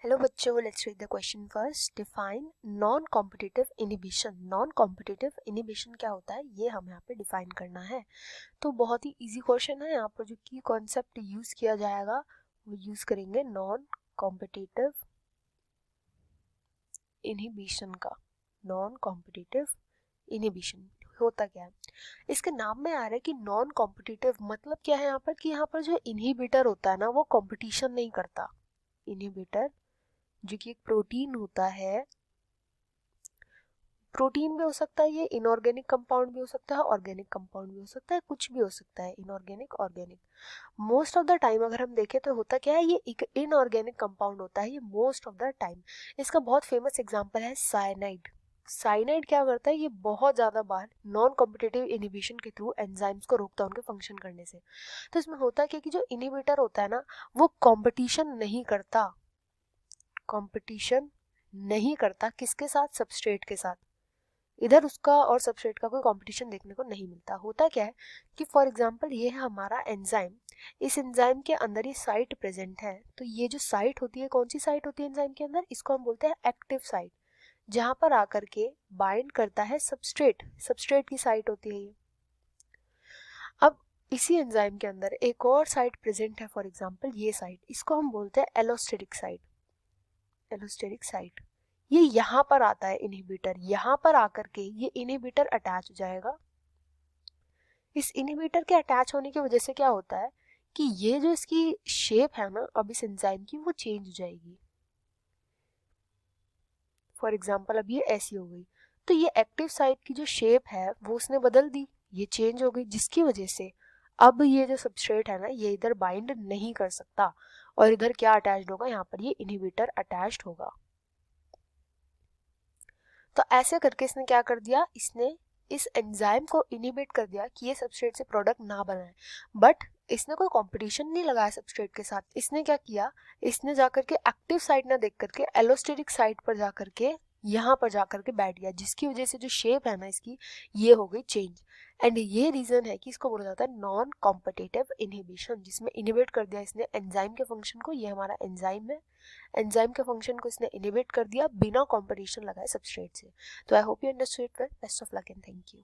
Hello बच्चों, let's read the question first. Define non competitive inhibition. Non competitive inhibition क्या होता है ये हमें यहाँ पे डिफाइन करना है. तो बहुत ही इजी क्वेश्चन है. यहाँ पर जो की कॉन्सेप्ट यूज किया जाएगा वो यूज करेंगे नॉन कॉम्पिटिटिव इनिबिशन का. नॉन कॉम्पिटिटिव इनिबिशन होता क्या है? इसके नाम में आ रहा है कि नॉन कॉम्पिटिटिव मतलब क्या है यहाँ पर कि यहाँ पर जो इनहिबिटर होता है ना वो कंपटीशन नहीं करता. इनहिबिटर जो कि एक प्रोटीन होता है, प्रोटीन भी हो सकता है, ये इनऑर्गेनिक कंपाउंड भी हो सकता है, ऑर्गेनिक कंपाउंड भी हो सकता है, कुछ भी हो सकता है, inorganic organic. Most of the time अगर हम देखें तो होता क्या है, ये एक इनऑर्गेनिक कंपाउंड होता है ये मोस्ट ऑफ द टाइम. इसका बहुत फेमस एग्जांपल है साइनाइड. साइनाइड क्या करता है, ये बहुत ज्यादा बार नॉन कॉम्पिटिटिव इनिबिशन के थ्रू एंजाइम्स को रोकता है उनके फंक्शन करने से. तो इसमें होता क्या कि जो इनिबिटर होता है ना वो कॉम्पिटिशन नहीं करता. कंपटीशन नहीं करता किसके साथ? सबस्ट्रेट के साथ. इधर उसका और सबस्ट्रेट का कोई कंपटीशन देखने को नहीं मिलता. होता क्या है कि फॉर एग्जांपल ये है हमारा एंजाइम. इस एंजाइम के अंदर ये साइट प्रेजेंट है. तो ये जो साइट होती है, कौन सी साइट होती है एंजाइम के अंदर? इसको हम बोलते हैं एक्टिव साइट, जहां पर आकर के बाइंड करता है सबस्ट्रेट. सबस्ट्रेट की साइट होती है ये. अब इसी एंजाइम के अंदर एक और साइट प्रेजेंट है, फॉर एग्जाम्पल ये साइट, इसको हम बोलते हैं एलोस्टेरिक साइट. एलोस्टेरिक साइट ये यहाँ पर आता है इनहिबिटर. यहाँ पर आकर के ये इनहिबिटर अटैच हो जाएगा. इस इनहिबिटर के अटैच होने की वजह से क्या होता है कि ये जो इसकी शेप है ना अब इस एंजाइम की वो चेंज हो जाएगी. फॉर एग्जांपल अब ये ऐसी हो गई. तो ये एक्टिव साइट की जो शेप है वो उसने बदल दी, ये चेंज हो गई, जिसकी वजह से अब ये जो सबस्ट्रेट है ना ये इधर बाइंड नहीं कर सकता और इधर क्या अटैच्ड होगा, यहाँ पर ये इनहिबिटर अटैच्ड होगा. तो ऐसे करके इसने क्या कर दिया, इसने इस एंजाइम को इनहिबिट कर दिया कि ये सबस्ट्रेट से प्रोडक्ट ना बनाए. बट इसने कोई कंपटीशन नहीं लगाया सबस्ट्रेट के साथ. इसने क्या किया, इसने जाकर के एक्टिव साइट ना देख करके एलोस्टेरिक साइट पर जाकर के यहाँ पर जाकर के बैठ गया, जिसकी वजह से जो शेप है ना इसकी ये हो गई चेंज. एंड ये रीजन है कि इसको बोला जाता है नॉन कॉम्पिटिटिव इनहिबिशन, जिसमें इनहिबिट कर दिया इसने एंजाइम के फंक्शन को. ये हमारा एंजाइम है, एंजाइम के फंक्शन को इसने इनहिबिट कर दिया बिना कंपटीशन लगाए सबस्ट्रेट से. तो I hope you understood. Best of luck and thank you.